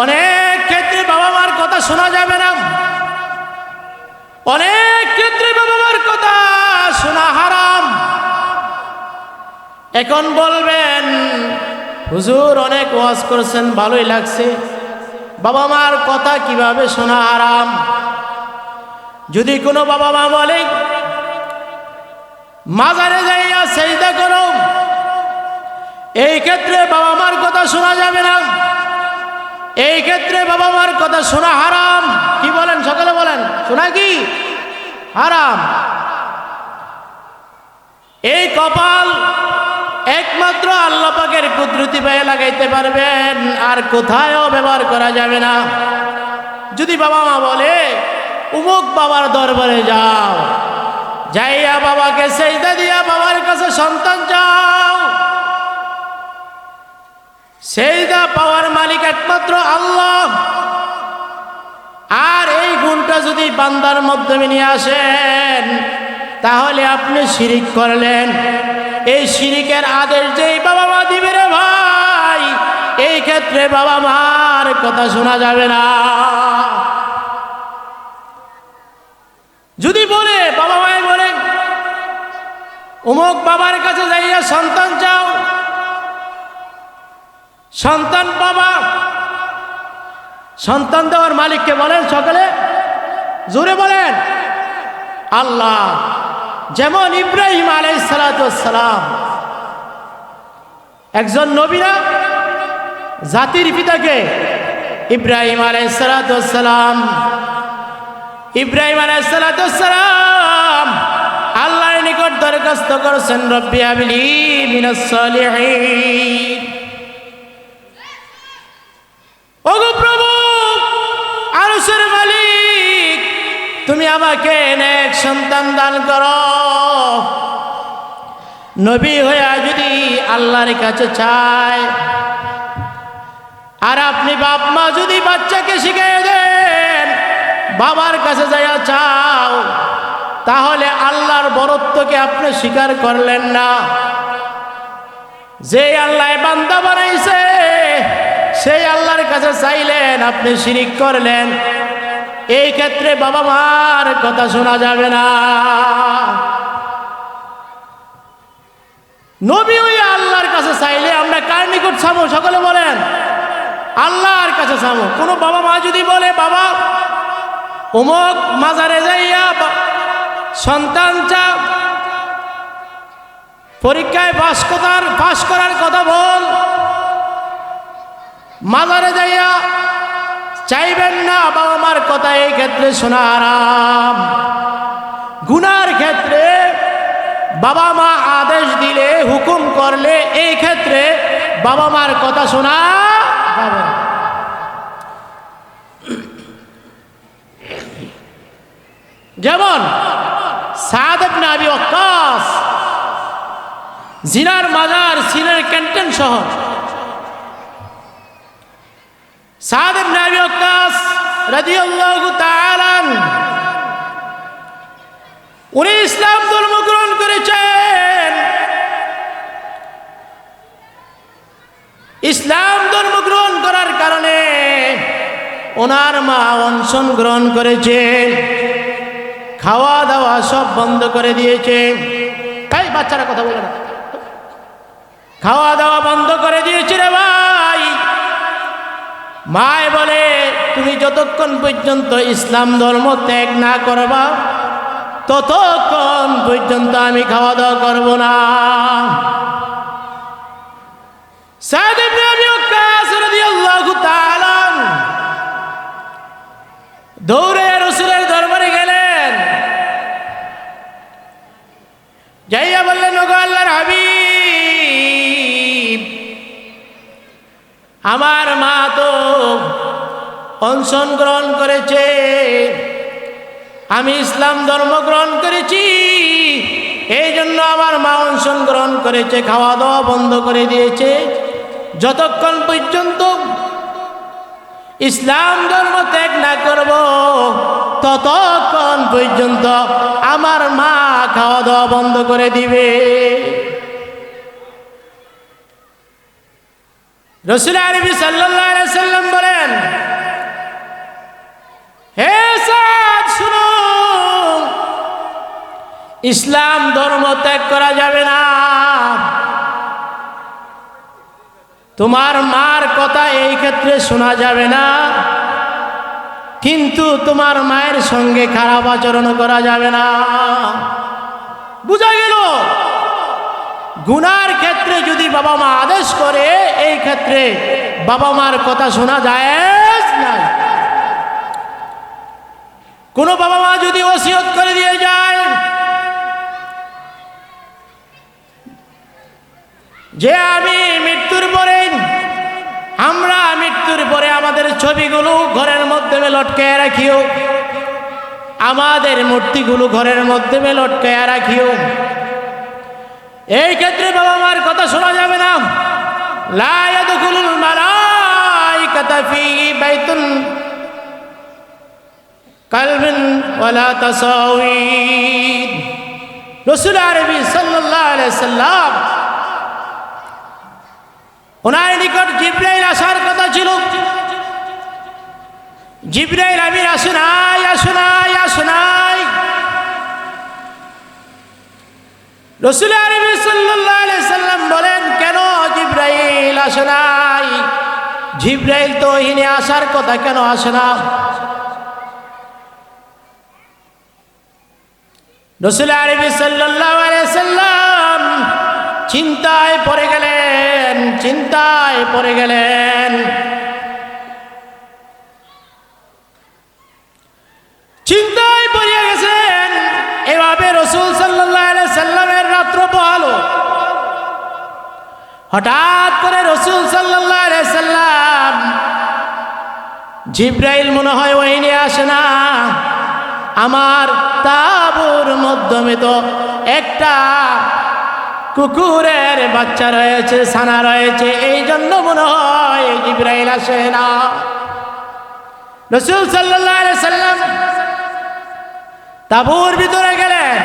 অনেক ক্ষেত্রে বাবা মার কথা শোনা যাবে না, অনেক ক্ষেত্রে বাবা মার কথা শোনা হারাম। এখন বলবেন হুজুর অনেক ওয়াজ করছেন, ভালোই লাগছে, বাবা মার কথা কিভাবে শোনা হারাম? যদি কোনো বাবা মা বলে মাজারে যাইয়া সেজদা করো, এই ক্ষেত্রে বাবা মার কথা শোনা যাবে না, এই ক্ষেত্রে বাবা মার কথা শোনা হারাম। কি বলেন? সকলে বলেন, শোনা কি হারাম? এই কপাল একমাত্র আল্লাহ পাকের কুদরতি পায়ে লাগাইতে পারবেন, আর কোথায়ও ব্যবহার করা যাবে না। যদি বাবা মা বলে উমুক বাবার দরবারে যাও, যাইয়া বাবাকে সেজদা দিয়া বাবার কাছে সন্তান চাও, সেজদা পাওয়ার মালিক একমাত্র আল্লাহ। আর এই গুণটা যদি বান্দার মাধ্যমে নিয়ে আসেন, তাহলে আপনি শিরিক করলেন। এই শিরিকের আদেশ যেই বাবা মা দিবে রে ভাই, এই ক্ষেত্রে বাবা মার কথা শোনা যাবে না। যদি বলে বাবা মাই বলে অমুক বাবার কাছে যাইয়া সন্তান চাও, সন্তান বাবা, সন্তান দেওয়ার মালিককে বলেন, সকলে জোরে বলেন আল্লাহ। যেমন ইব্রাহিম আলাইহিস সালাম একজন নবী না, জাতির পিতাকে ইব্রাহিম আলাইহিস সালাম, ইব্রাহিম আলাইহিস সালাম আল্লাহর নিকট দরখাস্ত করেছেন, রব্বি হাবলি মিনাস সালিহিন। ওগো প্রভু আরশের মালিক, তুমি আমাকে নেক সন্তান দান করো। নবী হইয়া যদি আল্লাহর কাছে চায়, আর আপনি বাপ মা যদি বাচ্চাকে শিখিয়ে দেন বাবার কাছে যাইয়া চাও, তাহলে আল্লাহর বরত্বকে আপনি স্বীকার করলেন না। যে আল্লাহ বান্দা বানাইছে সেই আল্লাহর কাছে চাইলেন, আপনি শিরিক করলেন। এই ক্ষেত্রে বাবা মার কথা শোনা যাবে না। নবী ওই আল্লাহর কাছে চাইলে আমরা কার নিকট চাবো? সকলে বলেন আল্লাহর কাছে চাবো। কোনো বাবা মা যদি বলে বাবা অমুক মাজারে যাইয়া সন্তান চা, পরীক্ষায় পাস করার কথা বল, মাজারে যাইয়া চাইবেন না বাবা মার কথা, এই ক্ষেত্রে শোনা হারাম। গুনার ক্ষেত্রে বাবা মা আদেশ দিলে, হুকুম করলে, এই ক্ষেত্রে বাবা মার কথা শোনা যাবে না। যেমন সাদ ইবনে আবি ওয়াক্কাস, জিনার মাজার সিনের ক্যান্টন শহর। সাদ ইবনে আবি ওয়াক্কাস রাদিয়াল্লাহু তাআলা উনি ইসলাম ধর্ম গ্রহণ করেছেন। ইসলাম ধর্ম গ্রহণ করার কারণে ওনার মা অনশন গ্রহণ করেছেন, খাওয়া দাওয়া সব বন্ধ করে দিয়েছে। এই বাচ্চারা কথা বলে না, খাওয়া দাওয়া বন্ধ করে দিয়েছে রে ভাই। মায় বলে তুমি যতক্ষণ পর্যন্ত ইসলাম ধর্ম ত্যাগ না করবা, ততক্ষণ পর্যন্ত আমি খাওয়া দাওয়া করব না। সাদ ইবনে আবি ওয়াক্কাস রাদিয়াল্লাহু তাআলা দৌড়ে রাসূলের দরবারে গেলেন, যাইয়া বললেন ওগো আল্লাহর হাবিব, আমার মা তো অনশন গ্রহণ করেছে, আমি ইসলাম ধর্ম গ্রহণ করেছি, এই জন্য আমার মা অনশন গ্রহণ করেছে, খাওয়া দাওয়া বন্ধ করে দিয়েছে। যতক্ষণ পর্যন্ত ইসলাম ধর্ম ত্যাগ না করব, ততক্ষণ পর্যন্ত আমার মা খাওয়া দাওয়া বন্ধ করে দিবে। রাসূল আরবি সাল্লাল্লাহু আলাইহি সাল্লাম বলেন, ইসলাম ধর্ম ত্যাগ করা যাবে না। তোমার মার কথা এই ক্ষেত্রে শোনা যাবে না, কিন্তু তোমার মায়ের সঙ্গে খারাপ আচরণ করা যাবে না। বুঝা গেল? গুনার ক্ষেত্রে যদি বাবা মা আদেশ করে, এই ক্ষেত্রে বাবা মার কথা শোনা জায়েজ নাই। কোন বাবা মা যদি ওসিয়ত করে দিয়ে যায় যে আমি মৃত্যুর পরে, আমরা মৃত্যুর পরে আমাদের ছবিগুলো ঘরের মধ্যে লটকে রাখিও, আমাদের মূর্তিগুলো ঘরের মধ্যে লটকে রাখিও, এই ক্ষেত্রে বাবা মার কথা শোনা যাবে না। লা ইয়াদখুলুল মালাইকাতু ফী বাইতুন কালবিন ওয়ালা তাসাউইদ। রাসূল আরবি সাল্লাল্লাহু আলাইহি সাল্লাম ওনার নিকট জিবরাইল আসার কথা ছিল। জিবরাইল আমির আসে নাই, আসে নাই, আসে নাই। রাসূল আরবি সাল্লাল্লাহু আলাইহি সাল্লাম বলেন, কেন জিবরাইল আসে নাই? জিবরাইল তো ইনি আসার কথা, কেন আসে না? রাসূল আরবি সাল্লাল্লাহু আলাইহি সাল্লাম চিন্তায় পড়ে গেলেন, চিন্তায় পড়ে গেলেন। চিন্তায় পড়ে গেছেন। এভাবে রাসূল সাল্লাল্লাহু আলাইহি সাল্লামের রাত্র পোহালো। হঠাৎ করে রাসূল সাল্লাল্লাহু আলাইহি সাল্লাম, জিবরাইল মনে হয় ওইনি আসে না, আমার তাঁবুর মাধ্যমে তো একটা কুকুরের বাচ্চা রয়েছে, ছানা রয়েছে, এই জন্য মনে হয় জিবরাইল আসে না। রাসূল সাল্লাল্লাহু আলাইহি সাল্লাম তাঁবুর ভিতরে গেলেন,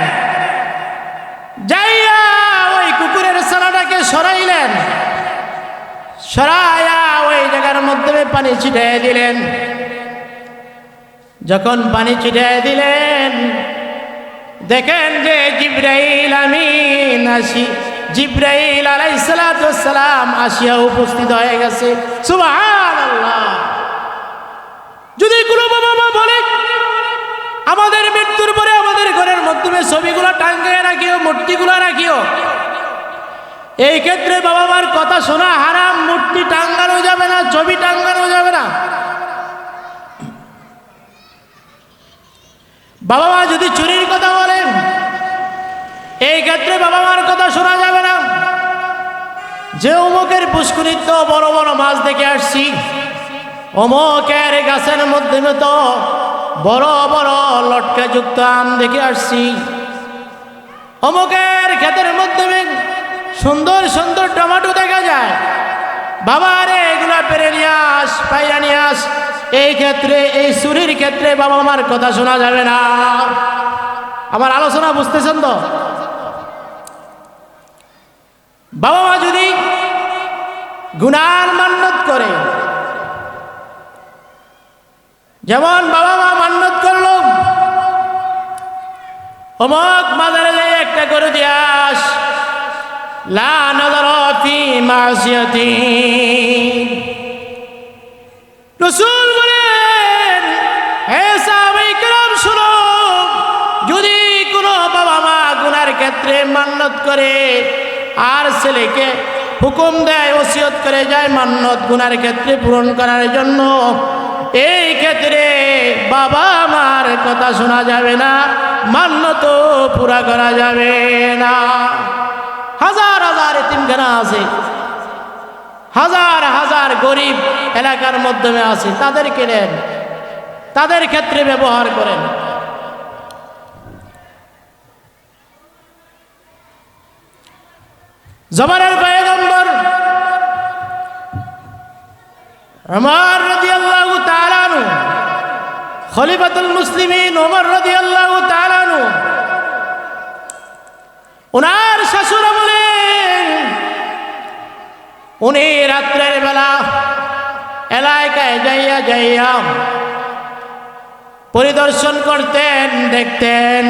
যাইয়া ওই কুকুরের ছানাটাকে সরাইলেন, সরাইয়া ওই জায়গার মধ্যে পানি ছিটিয়ে দিলেন। যখন পানি ছিটিয়ে দিলেন, দেখেন যে জিবরাইল আমিন জিবরাইল আলাইহিস সালাতু ওয়াস সালাম আসিয়া উপস্থিত হয়ে গেছে। সুবহানাল্লাহ। যদি কোনো বাবা মা বলে আমাদের মৃত্যুর পরে আমাদের ঘরের মধ্যে ছবিগুলো টাঙ্গায় রাখিও, মূর্তিগুলো রাখিও, এই ক্ষেত্রে বাবা মার কথা শোনা হারাম। মূর্তি টাঙ্গানো যাবে না, ছবি টাঙ্গানো যাবে না। বাবা মা যদি চুরির কথা বলেন, এই ক্ষেত্রে বাবা মার কথা শোনা যাবে না। যে অমুকের পুষ্করিত বড় বড় মাছ দেখে আসছি, অমুকের গাছের মধ্যে তো বড় বড় লটকা যুক্ত আম দেখে আসছি, অমুকের ক্ষেতের মধ্যে সুন্দর সুন্দর টমেটো দেখা যায়, বাবা রে এগুলা পেরে নিয়ে আস, পাইরা নিয়ে আস। এই ক্ষেত্রে, এই চুরির ক্ষেত্রে বাবা মার কথা শোনা যাবে না। আমার আলোচনা বুঝতেছেন তো? বাবা মা যদি গুনার মান্যত করে, যেমন বাবা মা মান্যত করলো অমুক মাজারে যাই একটা গরু দিয়ে আস, লা নাযারা ফি মাসিয়াতি। রাসূল বলেন, হে সাহাবায়ে কেরাম শুনো, যদি কোনো বাবা মা গুনার ক্ষেত্রে মান্যত করে আর ছেলেকে হুকুম দেয়, ওসিয়ত করে যায় মান্যত গুনার ক্ষেত্রে পূরণ করার জন্য, এই ক্ষেত্রে বাবা মার কথা শোনা যাবে না, মান্যত পুরা করা যাবে না। হাজার হাজার এতিমখানা আছে, হাজার হাজার গরিব এলাকার মাধ্যমে আছে, তাদেরকে নেন, তাদের ক্ষেত্রে ব্যবহার করেন। জমানের পয়গম্বর ওমর রাদিয়াল্লাহু তাআলা আনহু, খলিফাতুল মুসলিমিন ওমর রাদিয়াল্লাহু তাআলা আনহু, ওনার শ্বশুর বলেন, উনি রাত্রের বেলা এলাকায় যাইয়া যাইয়া পরিদর্শন করতেন, দেখতেন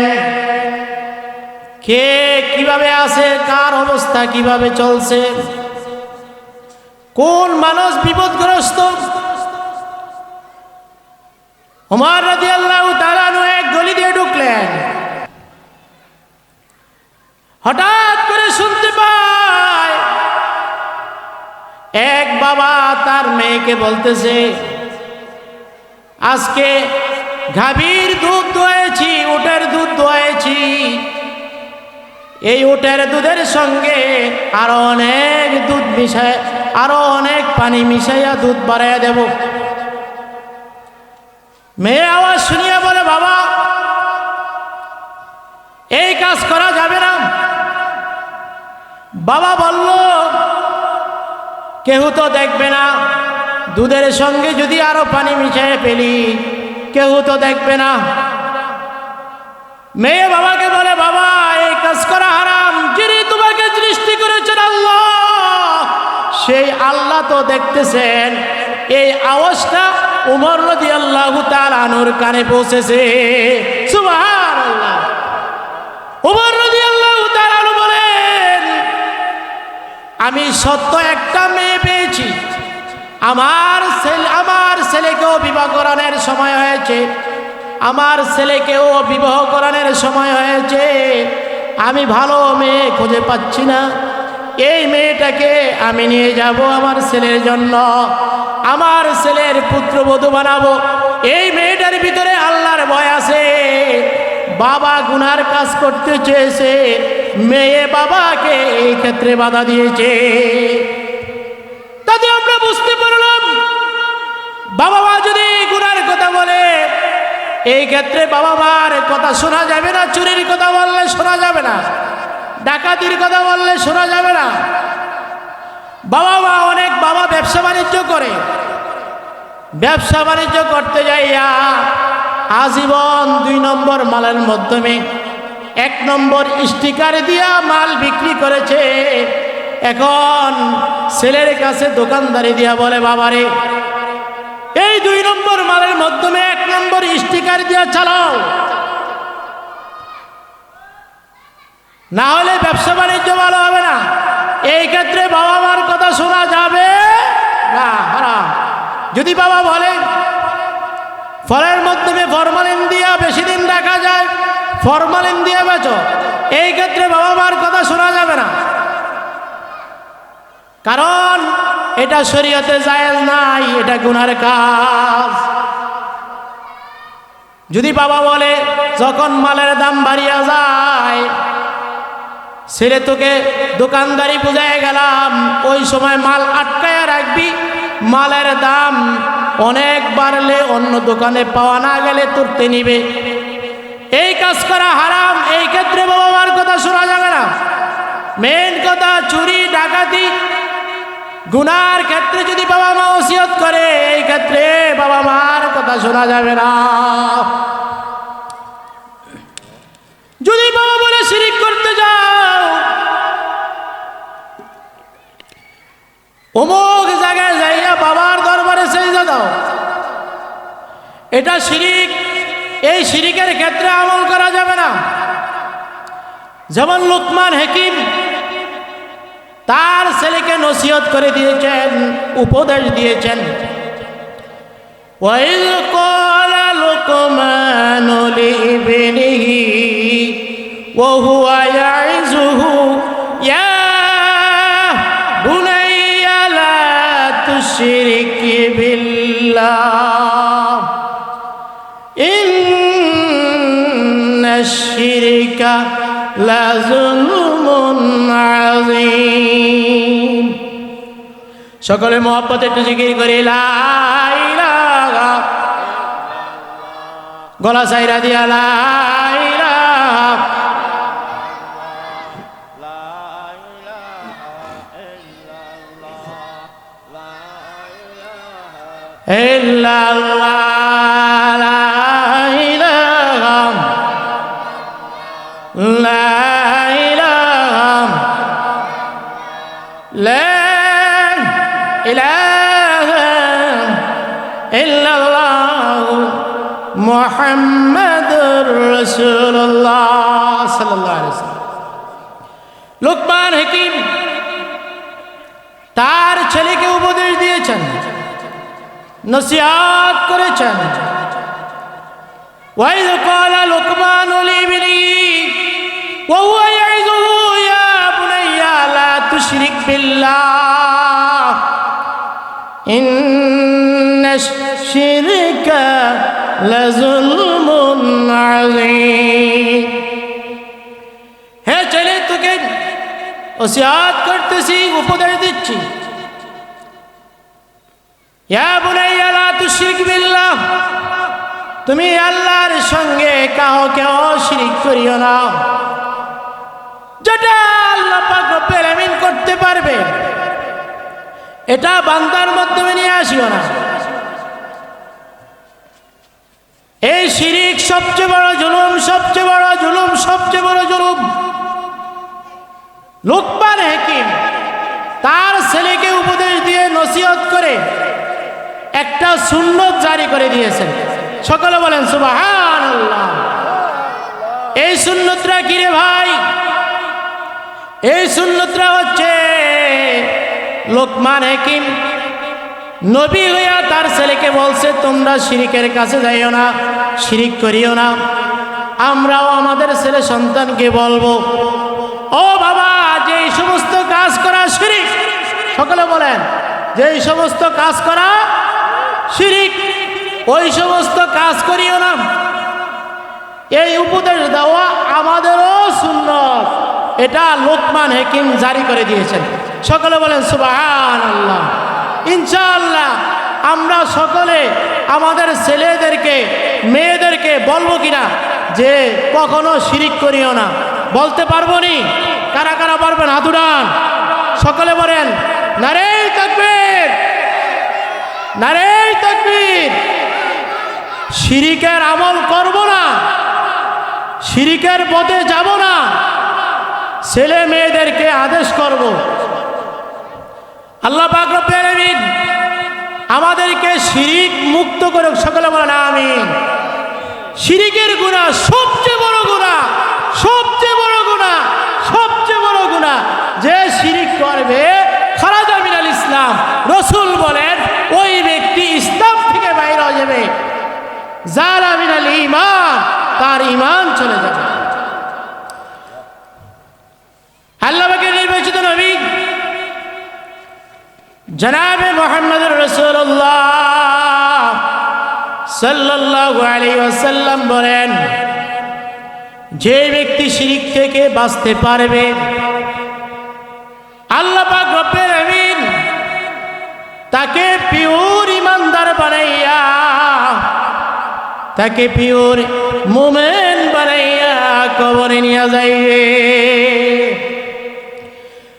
কে কিভাবে আছে, কার অবস্থা কিভাবে চলছে, কোন মানুষ বিপদগ্রস্ত। ওমর রাদিয়াল্লাহু তাআলা আনহু এক গলি দিয়ে ঢুকলেন। হঠাৎ করে শুনতে পায় এক বাবা তার মেয়েকে বলতেছে, আজকে গাভীর দুধ দোয়াইছি, উটের দুধ দোয়াইছি, এই উটের দুধের সঙ্গে আরো অনেক দুধ মিশায়, আরো অনেক পানি মিশাইয়া দুধ বাড়াইয়া দেব। মেয়ে আওয়াজ শুনিয়া বলে, বাবা এই কাজ করা যাবে না। বাবা বলল, কেউ তো দেখবে না, দুধের সঙ্গে যদি আরো পানি মিশিয়ে ফেলি কেউ তো দেখবে না। মেয়ে বাবাকে বলে, বাবা এই কাজ করা হারাম, যিনি তোমাকে সৃষ্টি করেছেন আল্লাহ, সেই আল্লাহ তো দেখতেছেন। এই আওয়াজটা উমর রাদিয়াল্লাহু তাআলা আনহুর কানে পৌঁছেছে। সুবহানাল্লাহ। উমর রাদিয়াল্লাহু তাআলা আনহু বলেন, আমি সত্য একটা মেয়ে পেয়েছি, আমার ছেলেকেও বিবাহ করানোর সময় হয়েছে, আমার ছেলেকেও বিবাহ করানোর সময় হয়েছে, আমি ভালো মেয়ে খুঁজে পাচ্ছি না, এই মেয়েটাকে আমি নিয়ে যাব আমার ছেলের জন্য, আমার ছেলের পুত্রবধূ বানাবো। এই মেয়েটার ভিতরে আল্লাহর ভয় আছে। বাবা গুনার কাজ করতে চেয়েছে, মেয়ে বাবাকে এই ক্ষেত্রে বাধা দিয়েছে। তাতে আমরা বুঝতে পারলাম, বাবা মা যদি গুনার কথা বলে এই ক্ষেত্রে বাবা মার কথা শোনা যাবে না। চুরির কথা বললে শোনা যাবে না, ডাকাতির কথা বললে শোনা যাবে না। বাবা মা অনেক বাবা ব্যবসা বাণিজ্য করে, ব্যবসা বাণিজ্য করতে যাইয়া আজীবন 2 নম্বর মালের মাধ্যমে 1 নম্বর স্টিকার দিয়া মাল বিক্রি করেছে। এখন ছেলের কাছে দোকানদারি দিয়া বলে, বাবারে এই 2 নম্বর মালের মাধ্যমে 1 নম্বর স্টিকার দিয়া চালাও, না হলে ব্যবসা বাণিজ্য ভালো হবে না। এই ক্ষেত্রে বাবা মার কথা শোনা যাবে না, হারাম। যদি বাবা বলে ফলের মাধ্যমে ফরমালিন দিয়া বেশি দিন রাখা যায়, ফরমালিন দিয়ে বেচো, এই ক্ষেত্রে বাবা মার কথা শোনা যাবে না, কারণ এটা শরীয়তে জায়েজ নাই, এটা গুনার কাজ। যদি বাবা বলে যখন মালের দাম বাড়িয়া যায়, ছেলে তোকে দোকানদারি বুঝায় গেলাম, ওই সময় মাল আটকায়া রাখবি, মালের দাম অনেক বাড়লে অন্য দোকানে পাওয়া না গেলে তুলতে নিবে, এই কাজ করা হারাম। এই ক্ষেত্রে বাবা মার কথা শোনা যাবে না। মেন কথা, চুরি ডাকাতি গুনার ক্ষেত্রে যদি বাবা মা ওসিয়ত করে, এই ক্ষেত্রে বাবা মার কথা শোনা যাবে না। যদি বাবা বলে শিরিক করতে যাও, অমুক জায়গায় যাইয়া বাবার দরবারে সেজদা দাও, এটা শিরিক। এই শিরিকের ক্ষেত্রে আমল করা যাবে না। যেমন লুকমান হাকিম তার ছেলেকে নসিহত করে দিয়েছেন, উপদেশ দিয়েছেন, ওয়াইয ক্বালা লুকমানু লিইবনিহি ওয়া হুয়া ইয়াইযুহু ইয়া বুনাইয়া লা তুশরিক বিল্লাহ ইন্নাশ শিরকা লাযুলমুন আযীম। সকলে মহব্বতে একটু জিকির করি, লা ইলাহা, গলা সাইরা দিয়া লা ইলাহা ইল্লাল্লাহ, লা ইলাহা লা ইলাহা লা ইলাহা ইল্লাল্লাহ মুহাম্মাদুর রাসূলুল্লাহ সাল্লাল্লাহু আলাইহি ওয়াসাল্লাম। লোকমান হাকিম তার ছেলেকে উপদেশ দিয়েছেন, নসিহত করেছেন। وَإِذْ قَالَ لُقْمَانُ لِابْنِهِ وَهُوَ يَعِظُهُ يَا بُنَيَّ لَا تُشْرِكْ بِاللَّهِ إِنَّ الشِّرْكَ لَظُلْمٌ عَظِيمٌ। হে ছেলে, তোকে নসিহত করতেছি, উপদেশ দিচ্ছি। ইয়া বুনাইয়া লা তুশরিক বিল্লাহ, তুমি আল্লাহর সঙ্গে কাউকেও শিরিক করিও না। যেটা আল্লাহ পাক রব্বুল আলামিন করতে পারবে এটা বান্দার মাধ্যমে নিয়ে আসিও না। এই শিরিক সবচেয়ে বড় জুলুম, সবচেয়ে বড় জুলুম, সবচেয়ে বড় জুলুম। লোকমান হাকিম তার ছেলেকে উপদেশ দিয়ে নসিহত করে একটা সুন্নত জারি করে দিয়েছেন। সকলে বলেন সুবহানাল্লাহ। এই সুন্নতটা কি রে ভাই? এই সুন্নতটা হচ্ছে লোকমান হাকিম নবী হইয়া তার ছেলেকে বলছে, তোমরা শিরিকের কাছে যাইও না, শিরিক করিও না। আমরাও আমাদের ছেলে সন্তানকে বলবো, ও বাবা, যেই সমস্ত কাজ করা শিরিক, সকলে বলেন, যেই সমস্ত কাজ করা শিরিক, ওই সমস্ত কাজ করিও না। এই উপদেশ দেওয়া আমাদেরও সুন্নত, এটা লোকমান হাকিম জারি করে দিয়েছেন। সকলে বলেন সুবহানাল্লাহ। ইনশাআল্লাহ আমরা সকলে আমাদের ছেলেদেরকে মেয়েদেরকে বলবো কিনা যে কখনো শিরিক করিও না? বলতে পারবো নি? কারা কারা পারবেন হাত উঠান। সকলে বলেন নারে তাকবীর, নারে তাকবীর। শিরিকের আমল করব না, শিরিকের পথে যাব না, ছেলে মেয়েদেরকে আদেশ করব। আল্লাহ পাক রব্বুল আলামিন আমাদেরকে শিরিক মুক্ত করুক। সকলে বলেন আমিন। শিরিকের গুনাহ সবচেয়ে বড় গুনাহ, সবচেয়ে বড় গুনাহ, সবচেয়ে বড় গুনাহ। যে শিরিক করবে খারাজা মিনাল ইসলাম, রাসূল বলেন ওই ব্যক্তি ইসলাম থেকে বাইরে হয়ে যাবে। জালা মিনাল ঈমান, তার ঈমান চলে যাবে। আল্লাহ পাকের নির্বাচিত নবী জনাবে মুহাম্মদুর রাসূলুল্লাহ সাল্লাল্লাহু আলাইহি ওয়াসাল্লাম বলেন, যে ব্যক্তি শিরিক থেকে বাঁচতে পারবে আল্লাহ পাক রব্বুল আমিন তাকে পিওর ইমানদার বানাইয়া, তাকে পিওর মুমিন বানাইয়া কবরে নিয়ে যাইবে।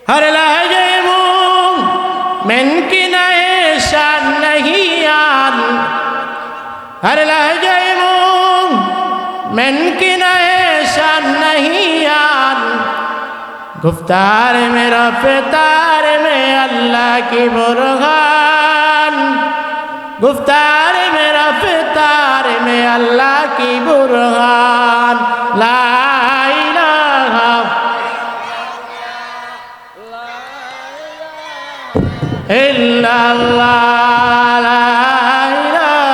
हर लहजे मोमिन की निशान नहीं यार, हर लहजे मोमिन की निशान नहीं यार। गुफ्तार में रफ्तार में अल्लाह की बुरहान, गुफ्तार में रफ्तार में अल्लाह की बुरहान। ला इलाहा इल्लल्लाह, ला इलाहा,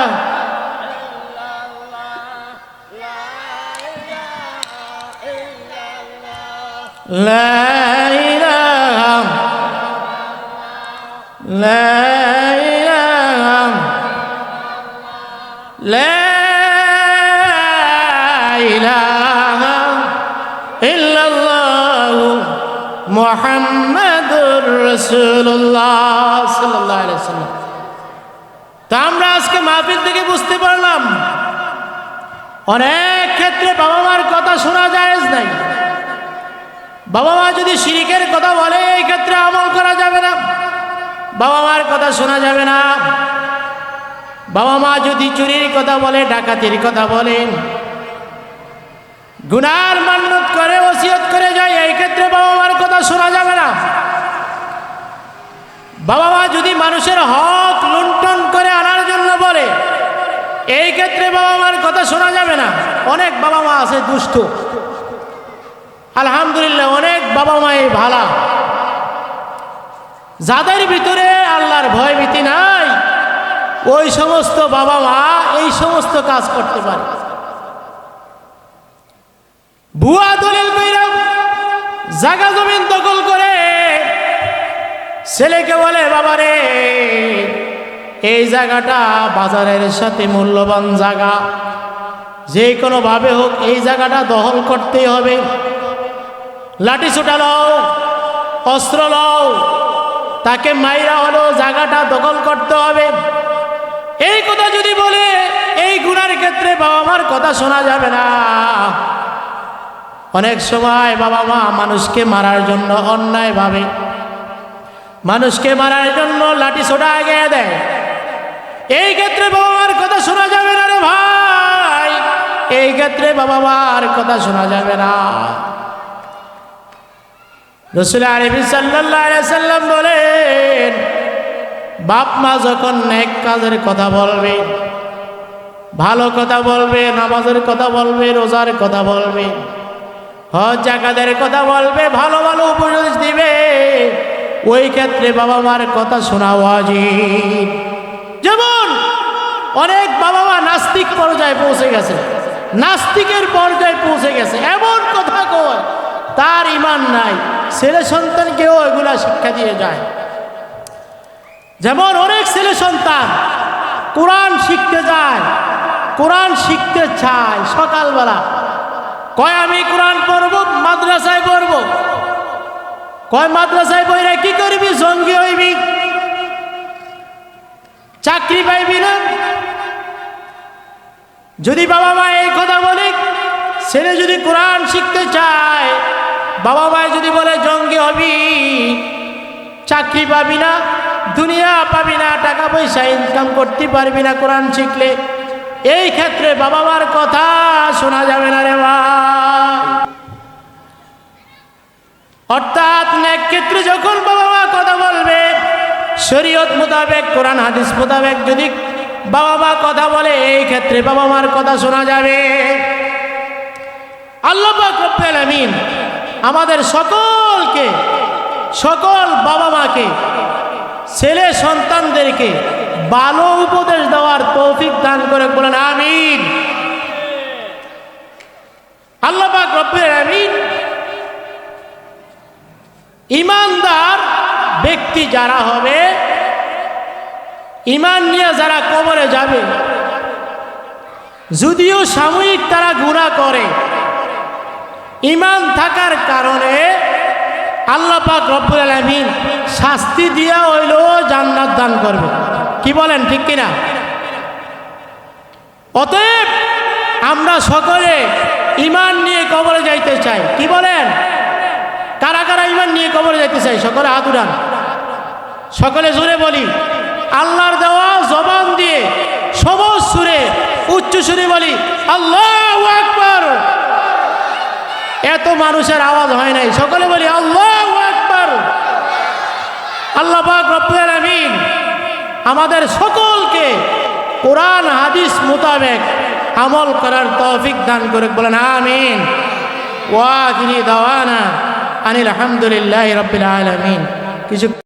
ला इलाहा, ला इलाहा इल्लल्लाह মুহাম্মাদুর রাসূলুল্লাহ সাল্লাল্লাহু আলাইহি ওয়াসাল্লাম। তা আমরা আজকে মাহফিল থেকে বুঝতে পারলাম অনেক ক্ষেত্রে বাবা মার কথা শোনা জায়েজ নাই। বাবা মা যদি শিরিকের কথা বলে এই ক্ষেত্রে আমল করা যাবে না, বাবা মার কথা শোনা যাবে না। বাবা মা যদি চুরির কথা বলে, ডাকাতির কথা বলে, গুনার মান্নত করে, ওসিয়ত করে যায়, এই ক্ষেত্রে বাবা মার কথা শোনা যাবে না। বাবা মা যদি মানুষের হক লুণ্ঠন করে আনার জন্য বলে, এই ক্ষেত্রে বাবা মার কথা শোনা যাবে না। অনেক বাবা মা আছে দুষ্ট, আলহামদুলিল্লাহ অনেক বাবা মাই ভালা, যাদের ভিতরে আল্লাহর ভয় ভীতি নাই, ওই সমস্ত বাবা মা এই সমস্ত কাজ করতে পারে। ভুয়া দলিল কইরা জায়গা জমিন দখল করে ছেলেকে বলে, বাবারে এই জায়গাটা বাজারের সাথে মূল্যবান জায়গা, যে কোনো ভাবে হোক এই জায়গাটা দখল করতেই হবে, লাঠি ছোটা লও, অস্ত্র লও, তাকে মাইরা হলো জায়গাটা দখল করতে হবে। এই কথা যদি বলে, এই গুনার ক্ষেত্রে বাবা মার কথা শোনা যাবে না। অনেক সময় বাবা মা মানুষকে মারার জন্য অন্যায় ভাবে, মানুষকে মারার জন্য লাঠি ছোটা আগে দেয়। এই ক্ষেত্রে বাবা মার কথা শোনা যাবে না রে ভাই, এই ক্ষেত্রে বাবা মার কথা শোনা যাবে না। রাসূল আরবি সাল্লাল্লাহু আলাইহি সাল্লাম বলেন, বাপ মা যখন নেক কাজের কথা বলবে, ভালো কথা বলবে, নামাজের কথা বলবে, রোজার কথা বলবে, হজ জাকাতের কথা বলবে, ভালো ভালো উপদেশ দিবে, ওই ক্ষেত্রে বাবা মার কথা শোনা ওয়াজিব। যেমন অনেক বাবা মা নাস্তিক পর্যায়ে পৌঁছে গেছে, নাস্তিকের পর্যায়ে পৌঁছে গেছে, এমন কথা কয় তার ঈমান নাই, ছেলে সন্তানকেও এগুলা শিক্ষা দিয়ে যায়। যেমন অনেক ছেলে সন্তান কোরআন শিখতে যায়, কোরআন শিখতে চায়, সকালবেলা কয় আমি কোরআন পড়ব, মাদ্রাসায় পড়ব, কয় মাদ্রাসায় পড়ে কি করবি, জঙ্গি হইবি, চাকরি পাইবি না। যদি বাবা মা এই কথা বলে, ছেলে যদি কোরআন শিখতে চায়, বাবা মা যদি বলে জঙ্গি হবি, চাকরি পাবি না, দুনিয়া পাবি না, টাকা পয়সা ইনকাম করতে পারবি না কোরআন শিখলে, এই ক্ষেত্রে বাবা মার কথা শোনা যাবে না রে ভাই। অর্থাৎ নেক ক্ষেত্রে যখন বাবা মা কথা বলবে, শরীয়ত মোতাবেক, কোরআন হাদিস মোতাবেক যদি বাবা মা কথা বলে, এই ক্ষেত্রে বাবা মার কথা শোনা যাবে। আল্লাহ পাক রব্বুল আলামিন আমাদের সকলকে, সকল বাবা মাকে, ছেলে সন্তানদেরকে ভালো উপদেশ দেওয়ার তৌফিক দান করে, বলেন আমিন। আল্লাহ পাক রব্বুল আলামিন ঈমানদার ব্যক্তি যারা হবে, ঈমান নিয়ে যারা কবরে যাবে, যদিও সাময়িক তারা গুনাহ করে, ঈমান থাকার কারণে আল্লাহ পাক রব্বুল আলামিন শাস্তি দিয়া হইলেও জান্নাত দান করবে। কি বলেন, ঠিক কিনা? অতএব আমরা সকলে ঈমান নিয়ে কবরে যাইতে চাই। কি বলেন? কারা কারা ঈমান নিয়ে কবরে যাইতে চাই? সকলে হাত উঠান, সকলে জোরে বলি। আল্লাহর দেওয়া জবান দিয়ে সবজ সুরে, উচ্চ সুরে বলি আল্লাহু আকবার। এত মানুষের আওয়াজ হয় নাই, সকলে বলি আল্লাহু আকবার। আল্লাহ পাক রব্বুল আলামিন আমাদের সকলকে কোরআন হাদিস মোতাবেক আমল করার তৌফিক দান করে, বলেন আমিন। ওয়া আখিরি দাওয়ানা আনিল হামদুলিল্লাহি রাব্বিল আলামিন। কিছু